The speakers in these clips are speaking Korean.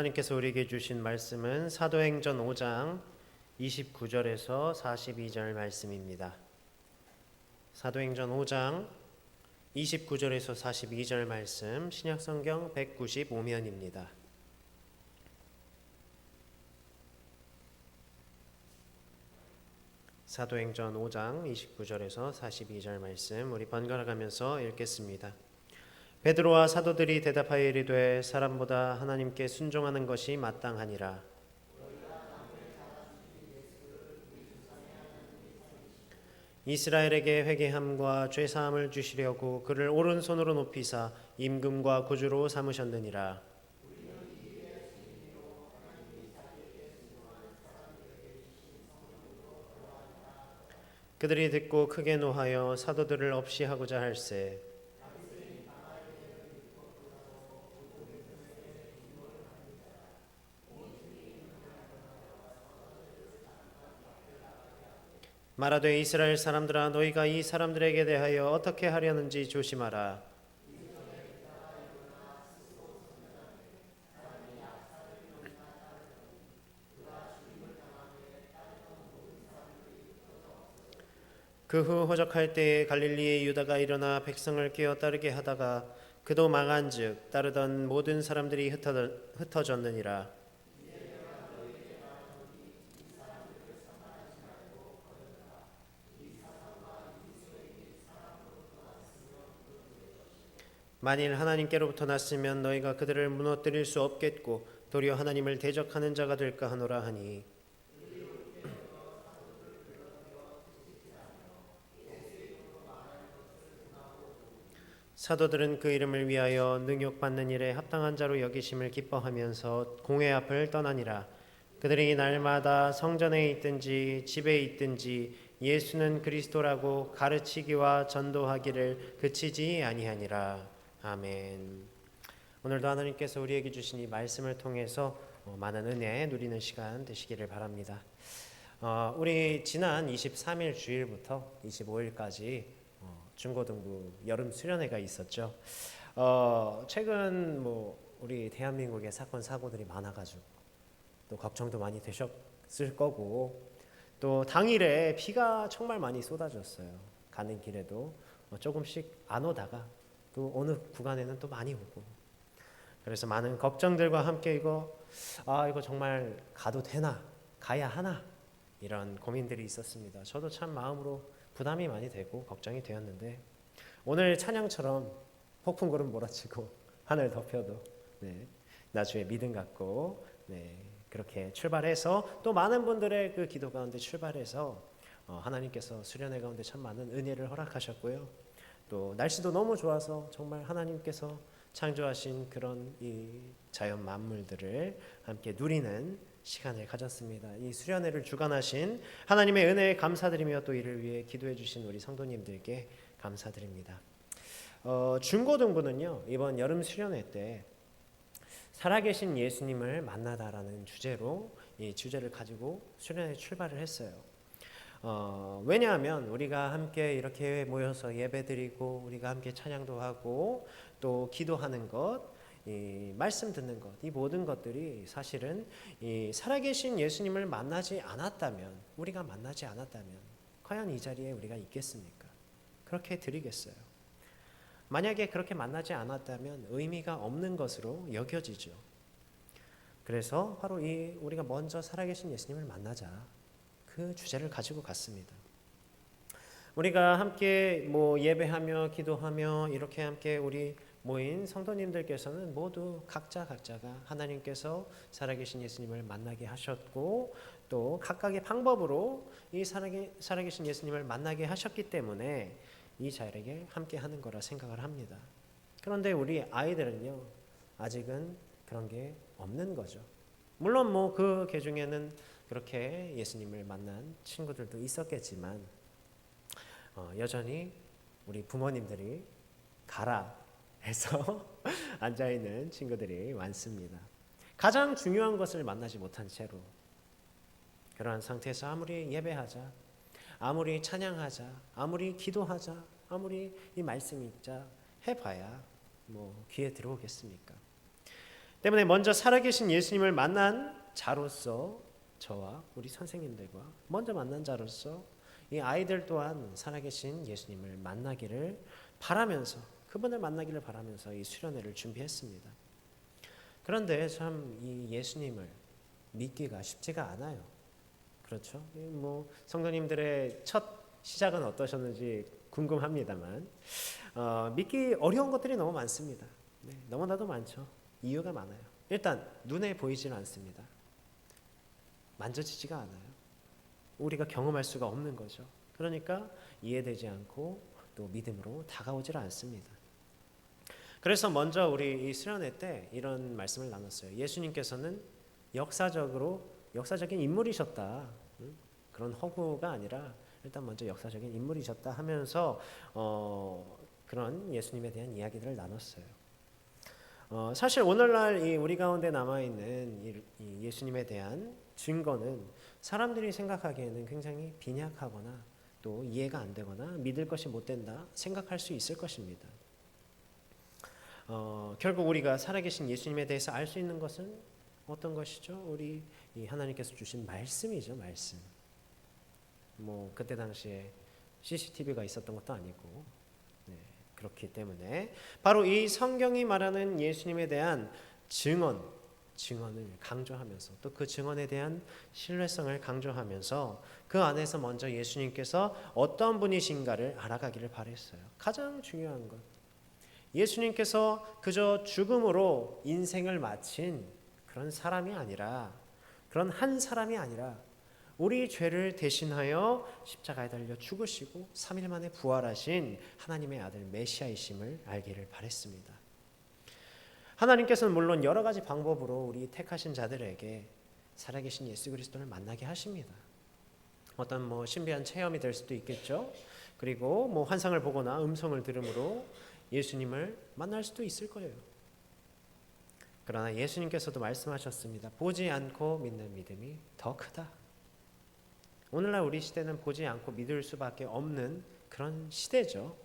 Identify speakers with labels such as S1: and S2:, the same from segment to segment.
S1: 하나님께서 우리에게 주신 말씀은 사도행전 5장 29절에서 42절 말씀입니다. 사도행전 5장 29절에서 42절 말씀, 신약성경 195면입니다. 사도행전 5장 29절에서 42절 말씀 우리 번갈아 가면서 읽겠습니다. 베드로와 사도들이 대답하여 이르되 사람보다 하나님께 순종하는 것이 마땅하니라. 이스라엘에게 회개함과 죄사함을 주시려고 그를 오른손으로 높이사 임금과 구주로 삼으셨느니라. 그들이 듣고 크게 노하여 사도들을 없이 하고자 할세. 말하되 이스라엘 사람들아 너희가 이 사람들에게 대하여 어떻게 하려는지 조심하라. 그 후 호적할 때에 갈릴리의 유다가 일어나 백성을 깨어 따르게 하다가 그도 망한즉 따르던 모든 사람들이 흩어졌느니라. 만일 하나님께로부터 났으면 너희가 그들을 무너뜨릴 수 없겠고 도리어 하나님을 대적하는 자가 될까 하노라 하니. 사도들은 그 이름을 위하여 능욕받는 일에 합당한 자로 여기심을 기뻐하면서 공회 앞을 떠나니라. 그들이 날마다 성전에 있든지 집에 있든지 예수는 그리스도라고 가르치기와 전도하기를 그치지 아니하니라. 아멘. 오늘도 하나님께서 우리에게 주신 이 말씀을 통해서 많은 은혜 누리는 시간 되시기를 바랍니다. 우리 지난 23일 주일부터 25일까지 중고등부 여름 수련회가 있었죠. 최근 우리 대한민국의 사건 사고들이 많아가지고 또 걱정도 많이 되셨을 거고 또 당일에 비가 정말 많이 쏟아졌어요. 가는 길에도 조금씩 안 오다가 또 어느 구간에는 또 많이 오고 그래서 많은 걱정들과 함께 이거 정말 가도 되나 가야 하나 이런 고민들이 있었습니다. 저도 참 마음으로 부담이 많이 되고 걱정이 되었는데 오늘 찬양처럼 폭풍구름 몰아치고 하늘 덮여도 나주의 믿음 갖고 그렇게 출발해서 또 많은 분들의 그 기도 가운데 출발해서 하나님께서 수련회 가운데 참 많은 은혜를 허락하셨고요. 또 날씨도 너무 좋아서 정말 하나님께서 창조하신 그런 이 자연 만물들을 함께 누리는 시간을 가졌습니다. 이 수련회를 주관하신 하나님의 은혜에 감사드리며 또 이를 위해 기도해 주신 우리 성도님들께 감사드립니다. 중고등부는요 이번 여름 수련회 때 살아계신 예수님을 만나다라는 주제로 이 주제를 가지고 수련회 출발을 했어요. 왜냐하면 우리가 함께 이렇게 모여서 예배드리고 우리가 함께 찬양도 하고 또 기도하는 것, 이 말씀 듣는 것, 이 모든 것들이 사실은 이 살아계신 예수님을 만나지 않았다면 우리가 만나지 않았다면 과연 이 자리에 우리가 있겠습니까? 그렇게 드리겠어요. 만약에 그렇게 만나지 않았다면 의미가 없는 것으로 여겨지죠. 그래서 바로 우리가 먼저 살아계신 예수님을 만나자 그 주제를 가지고 갔습니다. 우리가 함께 예배하며 기도하며 이렇게 함께 우리 모인 성도님들께서는 모두 각자가 하나님께서 살아계신 예수님을 만나게 하셨고 또 각각의 방법으로 이 살아계신 예수님을 만나게 하셨기 때문에 이 자리에 함께 하는 거라 생각을 합니다. 그런데 우리 아이들은요 아직은 그런 게 없는 거죠. 물론 그 중에는 그렇게 예수님을 만난 친구들도 있었겠지만 여전히 우리 부모님들이 가라 해서 앉아있는 친구들이 많습니다. 가장 중요한 것을 만나지 못한 채로 그러한 상태에서 아무리 예배하자, 아무리 찬양하자, 아무리 기도하자, 아무리 이 말씀 읽자 해봐야 귀에 들어오겠습니까? 때문에 먼저 살아계신 예수님을 만난 자로서 저와 우리 선생님들과 먼저 만난 자로서 이 아이들 또한 살아계신 예수님을 만나기를 바라면서 그분을 만나기를 바라면서 이 수련회를 준비했습니다. 그런데 참 이 예수님을 믿기가 쉽지가 않아요. 그렇죠? 뭐 성도님들의 첫 시작은 어떠셨는지 궁금합니다만 믿기 어려운 것들이 너무 많습니다. 네, 너무나도 많죠. 이유가 많아요. 일단 눈에 보이지는 않습니다. 만져지지가 않아요. 우리가 경험할 수가 없는 거죠. 그러니까 이해되지 않고 또 믿음으로 다가오질 않습니다. 그래서 먼저 우리 이 수련회 때 이런 말씀을 나눴어요. 예수님께서는 역사적인 인물이셨다. 그런 허구가 아니라 일단 먼저 역사적인 인물이셨다 하면서 그런 예수님에 대한 이야기들을 나눴어요. 사실 오늘날 우리 가운데 남아있는 이 예수님에 대한 증거는 사람들이 생각하기에는 굉장히 빈약하거나 또 이해가 안 되거나 믿을 것이 못 된다 생각할 수 있을 것입니다. 결국 우리가 살아계신 예수님에 대해서 알 수 있는 것은 어떤 것이죠? 우리 이 하나님께서 주신 말씀이죠, 말씀. 뭐 그때 당시에 CCTV가 있었던 것도 아니고, 네, 그렇기 때문에 바로 이 성경이 말하는 예수님에 대한 증언을 강조하면서 또 그 증언에 대한 신뢰성을 강조하면서 그 안에서 먼저 예수님께서 어떤 분이신가를 알아가기를 바랬어요. 가장 중요한 것. 예수님께서 그저 죽음으로 인생을 마친 그런 사람이 아니라, 그런 한 사람이 아니라 우리 죄를 대신하여 십자가에 달려 죽으시고 3일 만에 부활하신 하나님의 아들 메시아이심을 알기를 바랬습니다. 하나님께서는 물론 여러 가지 방법으로 우리 택하신 자들에게 살아계신 예수 그리스도를 만나게 하십니다. 어떤 뭐 신비한 체험이 될 수도 있겠죠. 그리고 뭐 환상을 보거나 음성을 들음으로 예수님을 만날 수도 있을 거예요. 그러나 예수님께서도 말씀하셨습니다. 보지 않고 믿는 믿음이 더 크다. 오늘날 우리 시대는 보지 않고 믿을 수밖에 없는 그런 시대죠.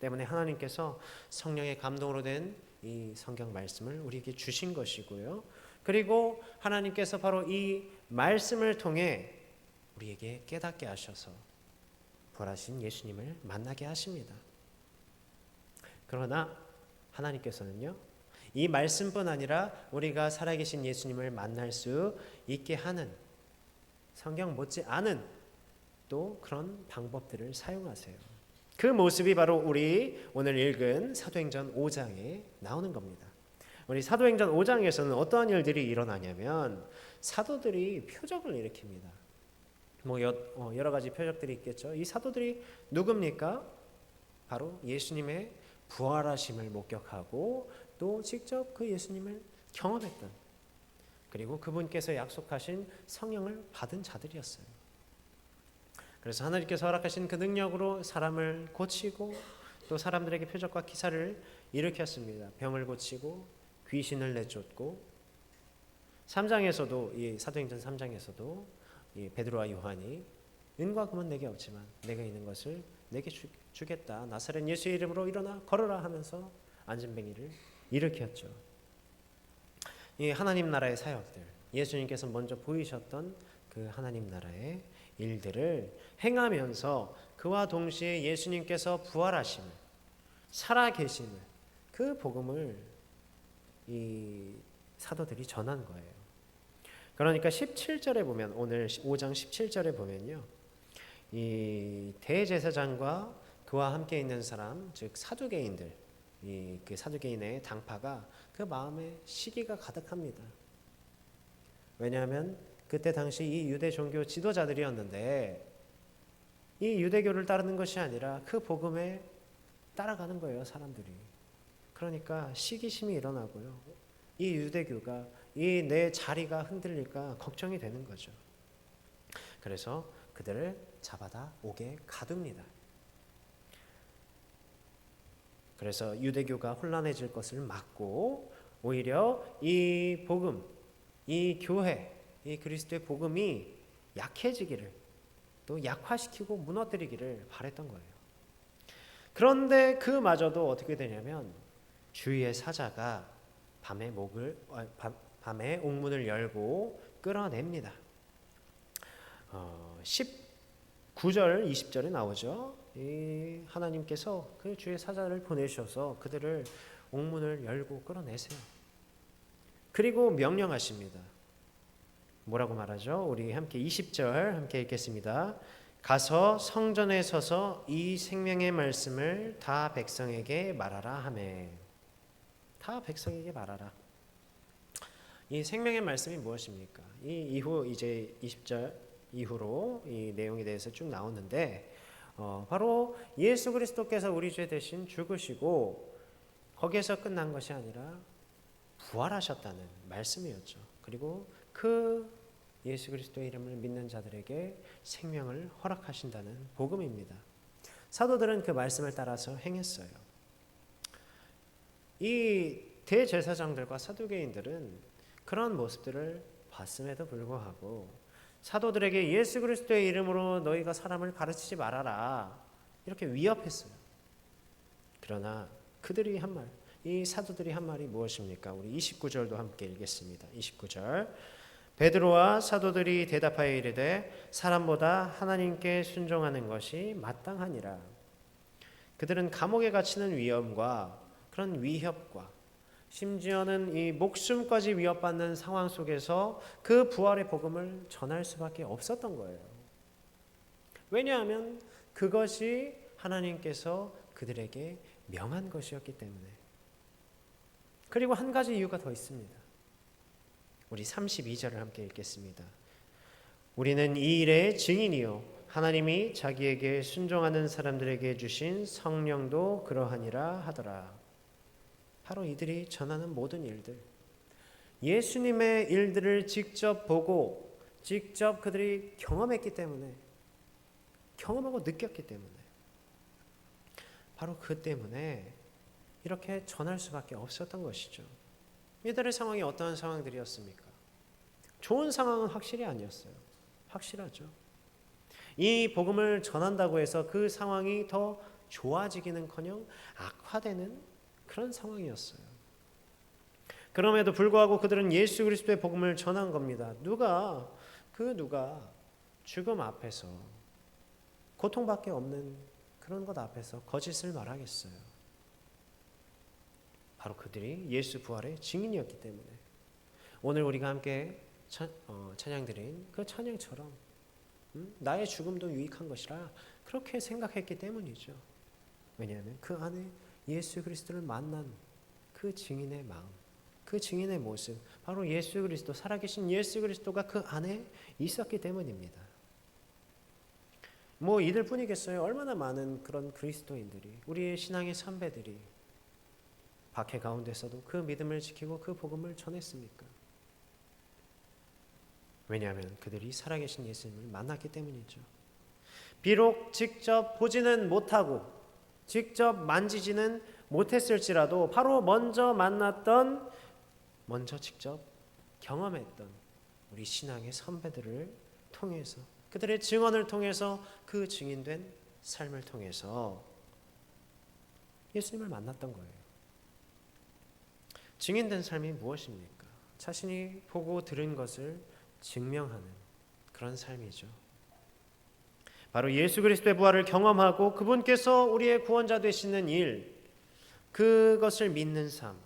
S1: 때문에 하나님께서 성령의 감동으로 된 이 성경 말씀을 우리에게 주신 것이고요. 그리고 하나님께서 바로 이 말씀을 통해 우리에게 깨닫게 하셔서 부활하신 예수님을 만나게 하십니다. 그러나 하나님께서는요, 이 말씀뿐 아니라 우리가 살아계신 예수님을 만날 수 있게 하는 성경 못지 않은 또 그런 방법들을 사용하세요. 그 모습이 바로 우리 오늘 읽은 사도행전 5장에 나오는 겁니다. 우리 사도행전 5장에서는 어떠한 일들이 일어나냐면 사도들이 표적을 일으킵니다. 뭐 여러 가지 표적들이 있겠죠. 이 사도들이 누굽니까? 바로 예수님의 부활하심을 목격하고 또 직접 그 예수님을 경험했던, 그리고 그분께서 약속하신 성령을 받은 자들이었어요. 그래서 하나님께서 허락하신 그 능력으로 사람을 고치고 또 사람들에게 표적과 기사를 일으켰습니다. 병을 고치고 귀신을 내쫓고, 3장에서도 이 사도행전 3장에서도 이 베드로와 요한이 은과 금은 내게 없지만 내가 있는 것을 내게 주겠다. 나사렛 예수의 이름으로 일어나 걸어라 하면서 안진뱅이를 일으켰죠. 이 하나님 나라의 사역들, 예수님께서 먼저 보이셨던 그 하나님 나라의 일들을 행하면서 그와 동시에 예수님께서 부활하심을, 살아계심을, 그 복음을 이 사도들이 전한 거예요. 그러니까 17절에 보면, 오늘 5장 17절에 보면요, 이 대제사장과 그와 함께 있는 사람, 즉 사두개인들, 그 사두개인의 당파가 그 마음에 시기가 가득합니다. 왜냐하면 그때 당시 이 유대 종교 지도자들이었는데 이 유대교를 따르는 것이 아니라 그 복음에 따라가는 거예요, 사람들이. 그러니까 시기심이 일어나고요, 이 유대교가, 이 내 자리가 흔들릴까 걱정이 되는 거죠. 그래서 그들을 잡아다 옥에 가둡니다. 그래서 유대교가 혼란해질 것을 막고 오히려 이 복음, 이 교회, 이 그리스도의 복음이 약해지기를, 또 약화시키고 무너뜨리기를 바랬던 거예요. 그런데 그마저도 어떻게 되냐면 주의 사자가 밤에 옥문을 열고 끌어냅니다. 19절, 20절에 나오죠. 이 하나님께서 그 주의 사자를 보내셔서 그들을 옥문을 열고 끌어내세요. 그리고 명령하십니다. 뭐라고 말하죠? 우리 함께 20절 함께 읽겠습니다. 가서 성전에 서서 이 생명의 말씀을 다 백성에게 말하라 하매. 다 백성에게 말하라. 이 생명의 말씀이 무엇입니까? 이 이후 이제 20절 이후로 이 내용에 대해서 쭉 나오는데 바로 예수 그리스도께서 우리 죄 대신 죽으시고 거기에서 끝난 것이 아니라 부활하셨다는 말씀이었죠. 그리고 그 예수 그리스도의 이름을 믿는 자들에게 생명을 허락하신다는 복음입니다. 사도들은 그 말씀을 따라서 행했어요. 이 대제사장들과 사두개인들은 그런 모습들을 봤음에도 불구하고 사도들에게 예수 그리스도의 이름으로 너희가 사람을 가르치지 말아라 이렇게 위협했어요. 그러나 그들이 한 말, 이 사도들이 한 말이 무엇입니까? 우리 29절도 함께 읽겠습니다. 29절 베드로와 사도들이 대답하여 이르되 사람보다 하나님께 순종하는 것이 마땅하니라. 그들은 감옥에 갇히는 위험과 그런 위협과 심지어는 이 목숨까지 위협받는 상황 속에서 그 부활의 복음을 전할 수밖에 없었던 거예요. 왜냐하면 그것이 하나님께서 그들에게 명한 것이었기 때문에. 그리고 한 가지 이유가 더 있습니다. 우리 32절을 함께 읽겠습니다. 우리는 이 일의 증인이요 하나님이 자기에게 순종하는 사람들에게 주신 성령도 그러하니라 하더라. 바로 이들이 전하는 모든 일들, 예수님의 일들을 직접 보고 직접 그들이 경험했기 때문에, 경험하고 느꼈기 때문에, 바로 그 때문에 이렇게 전할 수밖에 없었던 것이죠. 이들의 상황이 어떠한 상황들이었습니까? 좋은 상황은 확실히 아니었어요. 확실하죠. 이 복음을 전한다고 해서 그 상황이 더 좋아지기는커녕 악화되는 그런 상황이었어요. 그럼에도 불구하고 그들은 예수 그리스도의 복음을 전한 겁니다. 누가 죽음 앞에서, 고통밖에 없는 그런 것 앞에서 거짓을 말하겠어요. 바로 그들이 예수 부활의 증인이었기 때문에 오늘 우리가 함께 찬양드린 그 찬양처럼 나의 죽음도 유익한 것이라 그렇게 생각했기 때문이죠. 왜냐하면 그 안에 예수 그리스도를 만난 그 증인의 마음, 그 증인의 모습, 바로 예수 그리스도, 살아계신 예수 그리스도가 그 안에 있었기 때문입니다. 뭐 이들뿐이겠어요? 얼마나 많은 그런 그리스도인들이, 우리의 신앙의 선배들이 박해 가운데서도 그 믿음을 지키고 그 복음을 전했습니까? 왜냐하면 그들이 살아계신 예수님을 만났기 때문이죠. 비록 직접 보지는 못하고 직접 만지지는 못했을지라도 바로 먼저 만났던, 먼저 직접 경험했던 우리 신앙의 선배들을 통해서, 그들의 증언을 통해서, 그 증인된 삶을 통해서 예수님을 만났던 거예요. 증인된 삶이 무엇입니까? 자신이 보고 들은 것을 증명하는 그런 삶이죠. 바로 예수 그리스도의 부활을 경험하고 그분께서 우리의 구원자 되시는 일, 그것을 믿는 삶,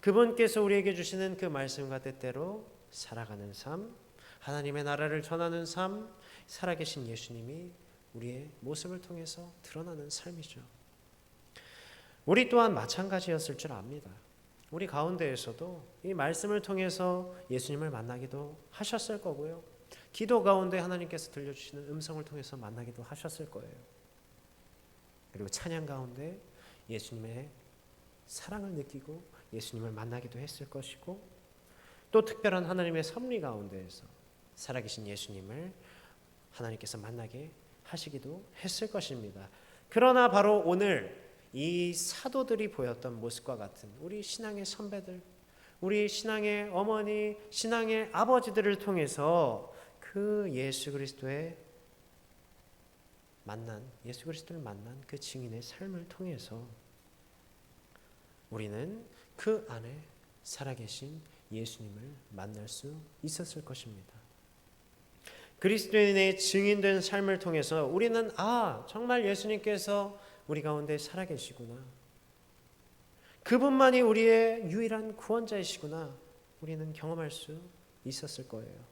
S1: 그분께서 우리에게 주시는 그 말씀과 뜻대로 살아가는 삶, 하나님의 나라를 전하는 삶, 살아계신 예수님이 우리의 모습을 통해서 드러나는 삶이죠. 우리 또한 마찬가지였을 줄 압니다. 우리 가운데에서도 이 말씀을 통해서 예수님을 만나기도 하셨을 거고요. 기도 가운데 하나님께서 들려주시는 음성을 통해서 만나기도 하셨을 거예요. 그리고 찬양 가운데 예수님의 사랑을 느끼고 예수님을 만나기도 했을 것이고, 또 특별한 하나님의 섭리 가운데에서 살아계신 예수님을 하나님께서 만나게 하시기도 했을 것입니다. 그러나 바로 오늘 이 사도들이 보였던 모습과 같은 우리 신앙의 선배들, 우리 신앙의 어머니, 신앙의 아버지들을 통해서 그 예수 그리스도를 만난 그 증인의 삶을 통해서 우리는 그 안에 살아계신 예수님을 만날 수 있었을 것입니다. 그리스도인의 증인된 삶을 통해서 우리는 정말 예수님께서 우리 가운데 살아계시구나, 그분만이 우리의 유일한 구원자이시구나, 우리는 경험할 수 있었을 거예요.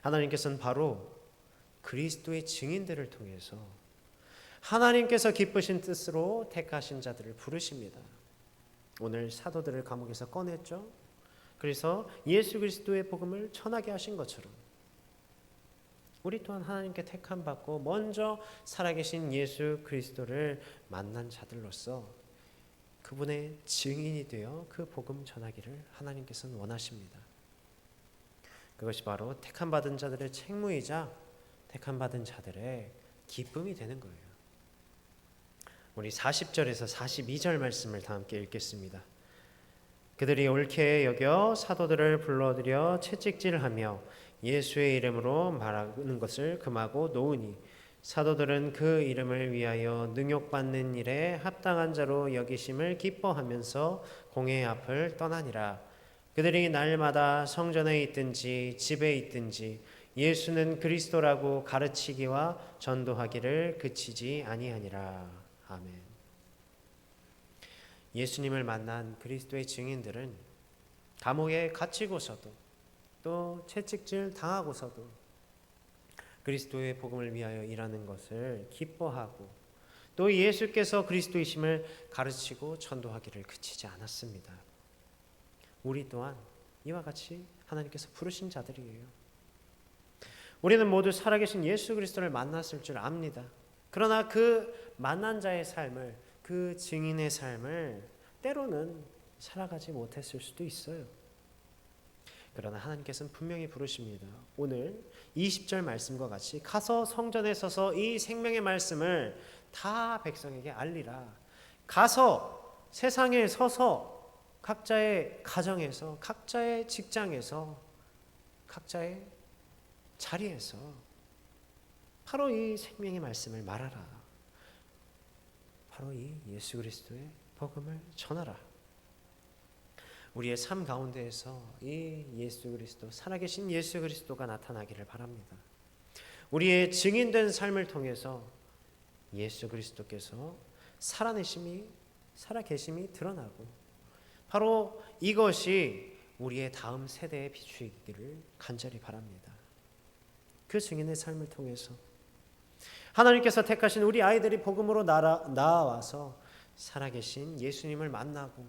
S1: 하나님께서는 바로 그리스도의 증인들을 통해서 하나님께서 기쁘신 뜻으로 택하신 자들을 부르십니다. 오늘 사도들을 감옥에서 꺼냈죠. 그래서 예수 그리스도의 복음을 전하게 하신 것처럼 우리 또한 하나님께 택함 받고 먼저 살아계신 예수 그리스도를 만난 자들로서 그분의 증인이 되어 그 복음 전하기를 하나님께서는 원하십니다. 그것이 바로 택함 받은 자들의 책무이자 택함 받은 자들의 기쁨이 되는 거예요. 우리 40절에서 42절 말씀을 다 함께 읽겠습니다. 그들이 옳게 여겨 사도들을 불러들여 채찍질하며 예수의 이름으로 말하는 것을 금하고 놓으니 사도들은 그 이름을 위하여 능욕받는 일에 합당한 자로 여기심을 기뻐하면서 공회 앞을 떠나니라. 그들이 날마다 성전에 있든지 집에 있든지 예수는 그리스도라고 가르치기와 전도하기를 그치지 아니하니라. 아멘. 예수님을 만난 그리스도의 증인들은 감옥에 갇히고서도 또 채찍질 당하고서도 그리스도의 복음을 위하여 일하는 것을 기뻐하고 또 예수께서 그리스도이심을 가르치고 전도하기를 그치지 않았습니다. 우리 또한 이와 같이 하나님께서 부르신 자들이에요. 우리는 모두 살아계신 예수 그리스도를 만났을 줄 압니다. 그러나 그 만난 자의 삶을, 그 증인의 삶을 때로는 살아가지 못했을 수도 있어요. 그러나 하나님께서는 분명히 부르십니다. 오늘 20절 말씀과 같이 가서 성전에 서서 이 생명의 말씀을 다 백성에게 알리라. 가서 세상에 서서 각자의 가정에서, 각자의 직장에서, 각자의 자리에서 바로 이 생명의 말씀을 말하라. 바로 이 예수 그리스도의 복음을 전하라. 우리의 삶 가운데에서 이 예수 그리스도, 살아계신 예수 그리스도가 나타나기를 바랍니다. 우리의 증인된 삶을 통해서 예수 그리스도께서 살아계심이 드러나고 바로 이것이 우리의 다음 세대에 비추이기를 간절히 바랍니다. 그 증인의 삶을 통해서 하나님께서 택하신 우리 아이들이 복음으로 나아와서 살아계신 예수님을 만나고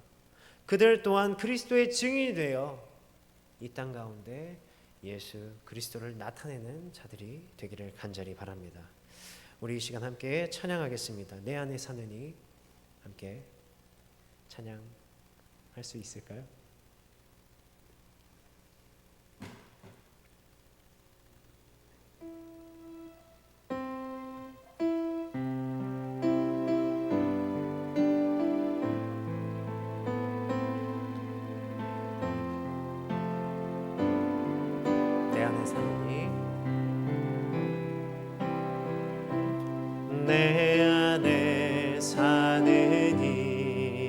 S1: 그들 또한 그리스도의 증인이 되어 이 땅 가운데 예수 그리스도를 나타내는 자들이 되기를 간절히 바랍니다. 우리 이 시간 함께 찬양하겠습니다. 내 안에 사는 이, 함께 찬양할 수 있을까요? 내 안에 사느니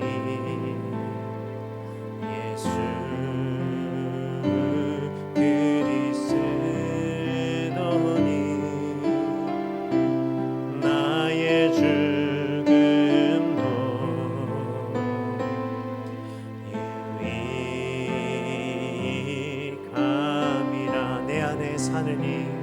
S1: 예수 그리스도니 나의 죽음도 유익함이라. 내 안에 사느니